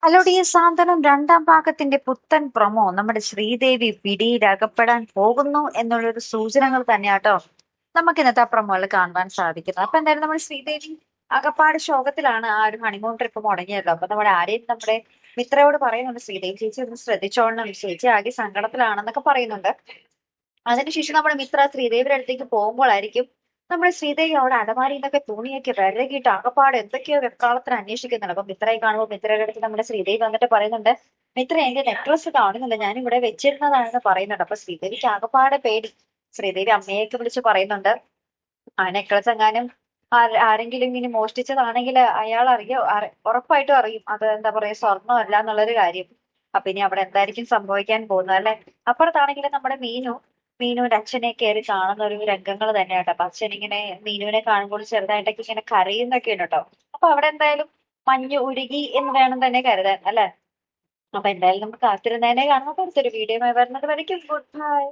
Hello D സാന്ത്വനം രണ്ടാം ഭാഗത്തിന്റെ പുത്തൻ പ്രൊമോ നമ്മുടെ ശ്രീദേവി പിടിയിൽ അകപ്പെടാൻ പോകുന്നു എന്നുള്ളൊരു സൂചനകൾ തന്നെയാട്ടോ നമുക്ക് ഇന്നത്തെ ആ പ്രൊമോയിൽ കാണുവാൻ സാധിക്കുന്നത്. അപ്പൊ എന്തായാലും നമ്മുടെ ശ്രീദേവി അകപ്പാട് ശോകത്തിലാണ്. ആ ഒരു ഹണിമൂൺ ട്രിപ്പ് മുടങ്ങിയല്ലോ. അപ്പൊ നമ്മുടെ ആരെയും നമ്മുടെ മിത്രയോട് പറയുന്നുണ്ട്, ശ്രീദേവി ചേച്ചി ഒന്ന് ശ്രദ്ധിച്ചോളണം, ചേച്ചി ആകെ സങ്കടത്തിലാണെന്നൊക്കെ പറയുന്നുണ്ട്. അതിനുശേഷം നമ്മുടെ മിത്ര ശ്രീദേവിയുടെ അടുത്തേക്ക് പോകുമ്പോഴായിരിക്കും നമ്മുടെ ശ്രീദേവി അവിടെ അലമാരിയിൽ നിന്നൊക്കെ തുണിയൊക്കെ വിരകിയിട്ട് അകപ്പാട് എന്തൊക്കെയോ വെക്കാളത്തിന് അന്വേഷിക്കുന്നുണ്ട്. അപ്പൊ മിത്രയെ കാണുമ്പോൾ മിത്രയുടെ അടുത്ത് നമ്മുടെ ശ്രീദേവി വന്നിട്ട് പറയുന്നുണ്ട്, മിത്ര എന്റെ നെക്ലസ് കാണുന്നില്ല, ഞാൻ ഇവിടെ വെച്ചിരുന്നതാണെന്ന് പറയുന്നുണ്ട്. അപ്പൊ ശ്രീദേവിക്ക് ആകപ്പാടെ പേടി. ശ്രീദേവി അമ്മയൊക്കെ വിളിച്ച് പറയുന്നുണ്ട്, ആ നെക്ലസ് എങ്ങാനും ആരെങ്കിലും ഇനി മോഷ്ടിച്ചതാണെങ്കിൽ അയാൾ ഉറപ്പായിട്ടും അറിയും അത് എന്താ പറയാ സ്വർണ്ണമല്ല എന്നുള്ളൊരു കാര്യം. അപ്പൊ ഇനി അവിടെ എന്തായിരിക്കും സംഭവിക്കാൻ പോകുന്നത് അല്ലെ. അപ്പുറത്താണെങ്കിൽ നമ്മുടെ മീനുവിന്റെ അച്ഛനെ കയറി കാണുന്ന ഒരു രംഗങ്ങൾ തന്നെയാട്ടോ. അപ്പൊ അച്ഛൻ ഇങ്ങനെ മീനുവിനെ കാണുമ്പോൾ ചെറുതായിട്ടൊക്കെ ഇങ്ങനെ കരയുന്നൊക്കെ ഉണ്ട് കേട്ടോ. അപ്പൊ അവിടെ എന്തായാലും മഞ്ഞ് ഉരുകി എന്ന് വേണം തന്നെ കരുതാൻ അല്ലെ. അപ്പൊ എന്തായാലും നമുക്ക് കാത്തിരുന്നതിനെ കാണുമ്പോൾ അടുത്തൊരു വീഡിയോ വരുന്നത് വരയ്ക്കും. Good bye.